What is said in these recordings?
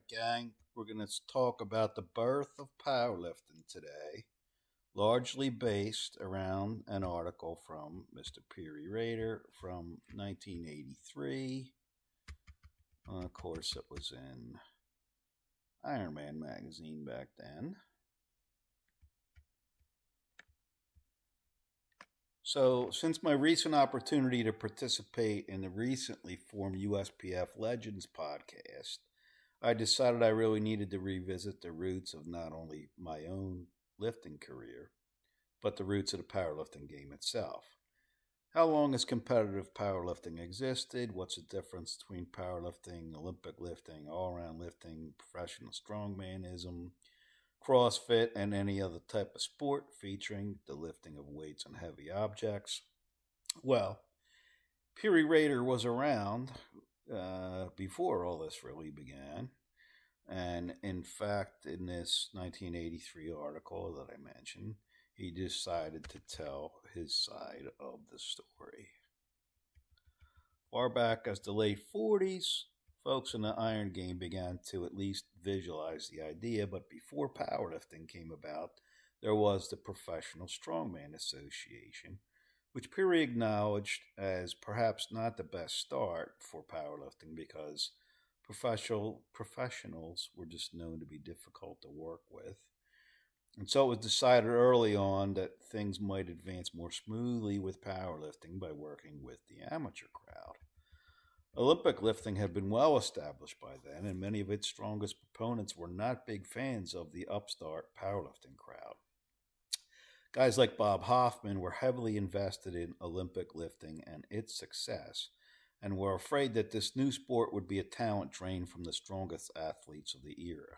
gang. We're going to talk about the birth of powerlifting today, largely based around an article from Mr. Peary Rader from 1983. Of course, it was in Iron Man magazine back then. So, since my recent opportunity to participate in the recently formed USPF Legends podcast, I decided I really needed to revisit the roots of not only my own lifting career, but the roots of the powerlifting game itself. How long has competitive powerlifting existed? What's the difference between powerlifting, Olympic lifting, all-around lifting, professional strongmanism, CrossFit, and any other type of sport featuring the lifting of weights and heavy objects? Well, Peary Rader was around before all this really began. And in fact, in this 1983 article that I mentioned, he decided to tell his side of the story. Far back as the late 40s, folks in the iron game began to at least visualize the idea, but before powerlifting came about, there was the Professional Strongman Association, which Peary acknowledged as perhaps not the best start for powerlifting because professionals were just known to be difficult to work with. And so it was decided early on that things might advance more smoothly with powerlifting by working with the amateur crowd. Olympic lifting had been well established by then, and many of its strongest proponents were not big fans of the upstart powerlifting crowd. Guys like Bob Hoffman were heavily invested in Olympic lifting and its success, and were afraid that this new sport would be a talent drain from the strongest athletes of the era.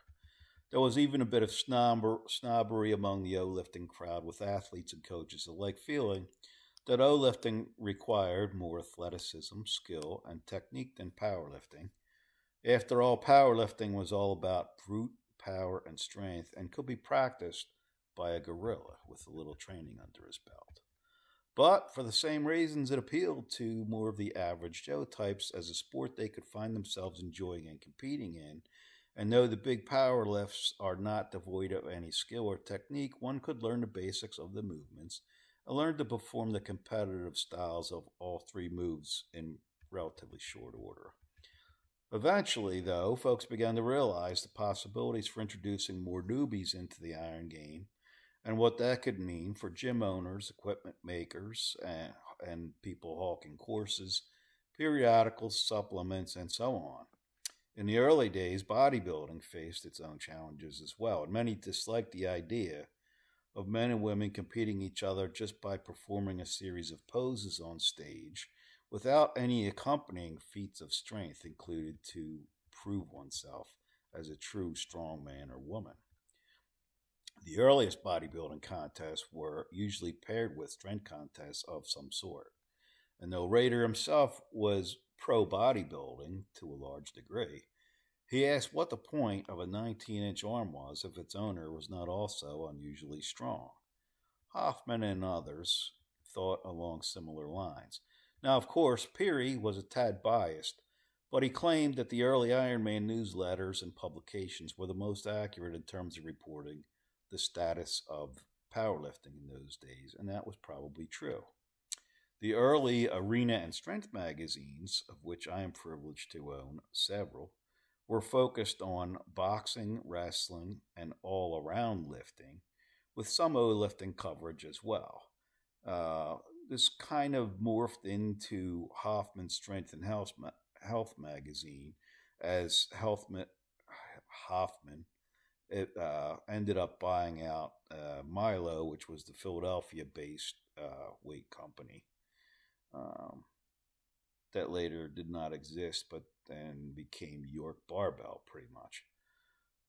There was even a bit of snobbery among the O-lifting crowd, with athletes and coaches alike feeling that O-lifting required more athleticism, skill, and technique than powerlifting. After all, powerlifting was all about brute power and strength and could be practiced by a gorilla with a little training under his belt. But for the same reasons, it appealed to more of the average Joe types as a sport they could find themselves enjoying and competing in. And though the big power lifts are not devoid of any skill or technique, one could learn the basics of the movements and learn to perform the competitive styles of all three moves in relatively short order. Eventually, though, folks began to realize the possibilities for introducing more newbies into the iron game and what that could mean for gym owners, equipment makers, and people hawking courses, periodicals, supplements, and so on. In the early days, bodybuilding faced its own challenges as well, and many disliked the idea of men and women competing each other just by performing a series of poses on stage without any accompanying feats of strength included to prove oneself as a true strong man or woman. The earliest bodybuilding contests were usually paired with strength contests of some sort. And though Rader himself was pro bodybuilding to a large degree, he asked what the point of a 19-inch arm was if its owner was not also unusually strong. Hoffman and others thought along similar lines. Now, of course, Peary was a tad biased, but he claimed that the early Iron Man newsletters and publications were the most accurate in terms of reporting the status of powerlifting in those days, and that was probably true. The early arena and strength magazines, of which I am privileged to own several, were focused on boxing, wrestling, and all-around lifting, with some O-lifting coverage as well. This kind of morphed into Hoffman's Strength and Health magazine as Hoffman ended up buying out Milo, which was the Philadelphia-based weight company that later did not exist, but then became York Barbell, pretty much.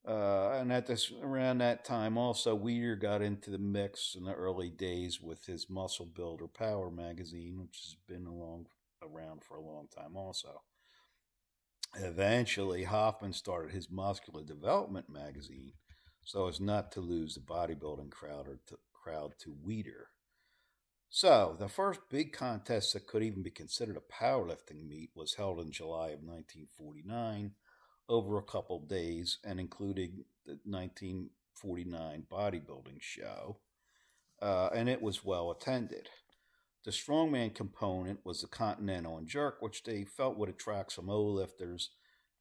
And around that time, also Weeder got into the mix in the early days with his Muscle Builder Power magazine, which has been around for a long time, also. Eventually, Hoffman started his Muscular Development magazine so as not to lose the bodybuilding crowd to Weeder. So, the first big contest that could even be considered a powerlifting meet was held in July of 1949 over a couple days and including the 1949 bodybuilding show, and it was well attended. The strongman component was the Continental and Jerk, which they felt would attract some O-lifters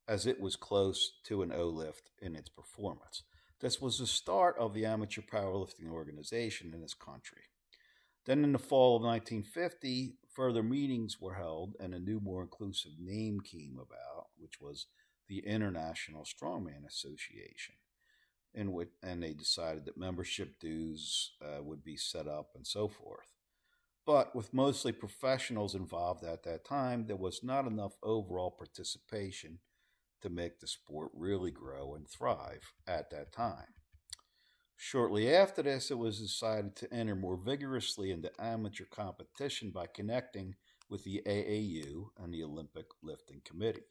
as it was close to an O-lift in its performance. This was the start of the amateur powerlifting organization in this country. Then in the fall of 1950, further meetings were held and a new, more inclusive name came about, which was the International Strongman Association, and they decided that membership dues would be set up and so forth. But with mostly professionals involved at that time, there was not enough overall participation to make the sport really grow and thrive at that time. Shortly after this, it was decided to enter more vigorously into amateur competition by connecting with the AAU and the Olympic Lifting Committee.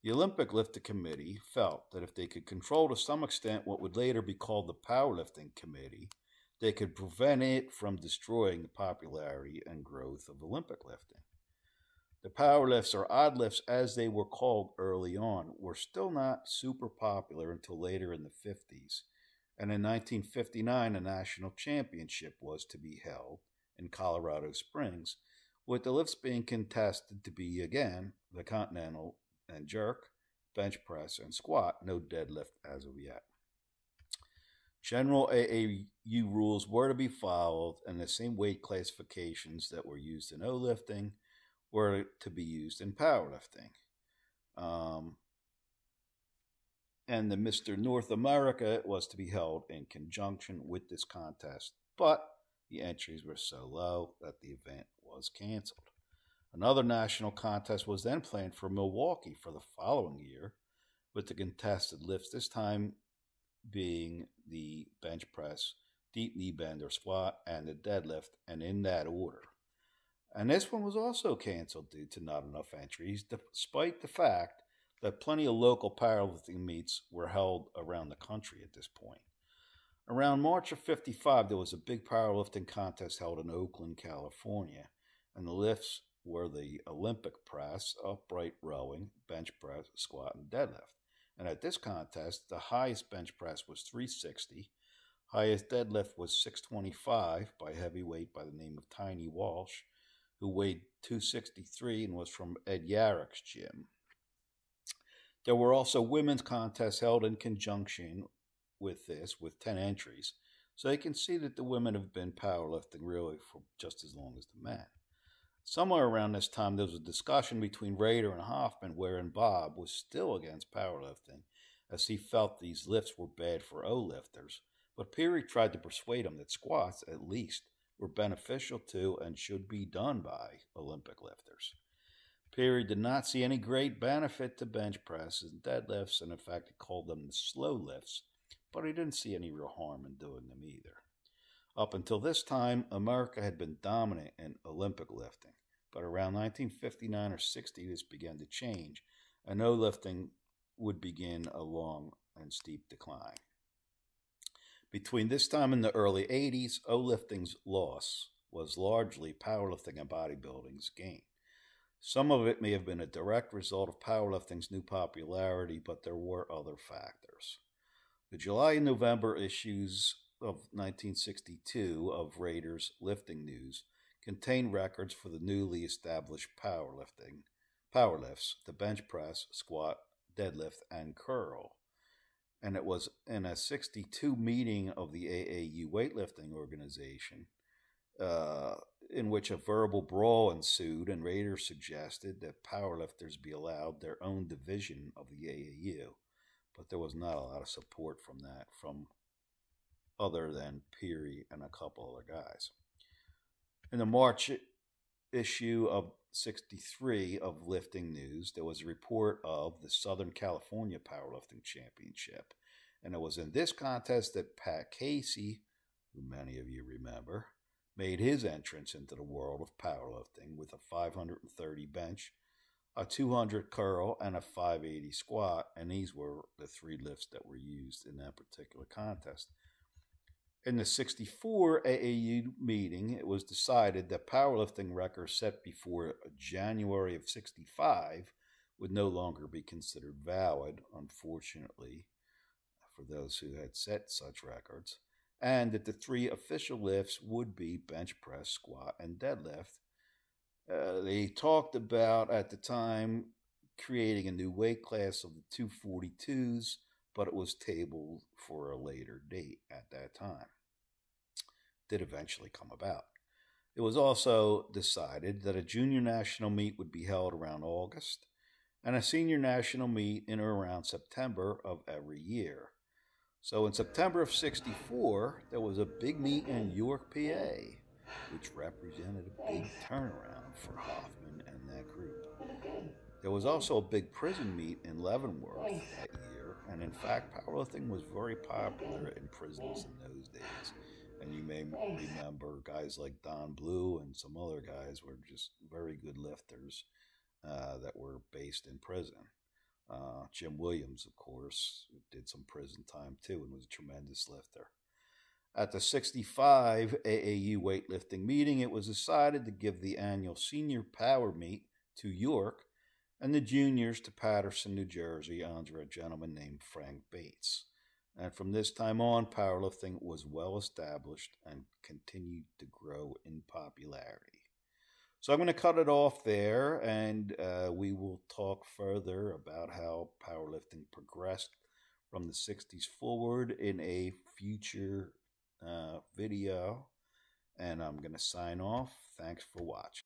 The Olympic Lifting Committee felt that if they could control to some extent what would later be called the Powerlifting Committee, they could prevent it from destroying the popularity and growth of Olympic lifting. The power lifts, or odd lifts as they were called early on, were still not super popular until later in the 50s, and in 1959 a national championship was to be held in Colorado Springs, with the lifts being contested to be, again, the Continental and Jerk, bench press, and squat, no deadlift as of yet. General AAU rules were to be followed, and the same weight classifications that were used in O-lifting were to be used in powerlifting. And the Mr. North America was to be held in conjunction with this contest, but the entries were so low that the event was canceled. Another national contest was then planned for Milwaukee for the following year, with the contested lifts this time being the bench press, deep knee bend or squat, and the deadlift, and in that order. And this one was also canceled due to not enough entries, despite the fact that plenty of local powerlifting meets were held around the country at this point. Around March of '55, there was a big powerlifting contest held in Oakland, California, and the lifts were the Olympic press, upright rowing, bench press, squat, and deadlift. And at this contest, the highest bench press was 360, highest deadlift was 625 by a heavyweight by the name of Tiny Walsh, who weighed 263 and was from Ed Yarrick's gym. There were also women's contests held in conjunction with this, with 10 entries, so you can see that the women have been powerlifting really for just as long as the men. Somewhere around this time, there was a discussion between Rader and Hoffman wherein Bob was still against powerlifting, as he felt these lifts were bad for O-lifters, but Peary tried to persuade him that squats, at least, were beneficial to and should be done by Olympic lifters. Peary did not see any great benefit to bench presses and deadlifts, and in fact he called them the slow lifts, but he didn't see any real harm in doing them either. Up until this time, America had been dominant in Olympic lifting, but around 1959 or 60 this began to change, and O-lifting would begin a long and steep decline. Between this time and the early 80s, O-lifting's loss was largely powerlifting and bodybuilding's gain. Some of it may have been a direct result of powerlifting's new popularity, but there were other factors. The July and November issues of 1962 of Rader's Lifting News contained records for the newly established power lifts, the bench press, squat, deadlift, and curl. And it was in a 62 meeting of the AAU weightlifting organization in which a verbal brawl ensued, and Rader suggested that powerlifters be allowed their own division of the AAU, but there was not a lot of support from that from other than Peary and a couple other guys. In the March issue of 63 of Lifting News, there was a report of the Southern California Powerlifting Championship, and it was in this contest that Pat Casey, who many of you remember, made his entrance into the world of powerlifting with a 530 bench, a 200 curl, and a 580 squat, and these were the three lifts that were used in that particular contest. In the 64 AAU meeting, it was decided that powerlifting records set before January of 65 would no longer be considered valid, unfortunately, for those who had set such records, and that the three official lifts would be bench press, squat, and deadlift. They talked about, at the time, creating a new weight class of the 242s, but it was tabled for a later date at that time. Did eventually come about. It was also decided that a junior national meet would be held around August and a senior national meet in or around September of every year. So in September of '64, there was a big meet in York, PA, which represented a big turnaround for Hoffman and that group. There was also a big prison meet in Leavenworth that year, and in fact, powerlifting was very popular in prisons in those days. And you may remember guys like Don Blue and some other guys were just very good lifters that were based in prison. Jim Williams, of course, did some prison time too and was a tremendous lifter. At the '65 AAU weightlifting meeting, it was decided to give the annual senior power meet to York and the juniors to Paterson, New Jersey, under a gentleman named Frank Bates. And from this time on, powerlifting was well established and continued to grow in popularity. So I'm going to cut it off there, and we will talk further about how powerlifting progressed from the '60s forward in a future video. And I'm going to sign off. Thanks for watching.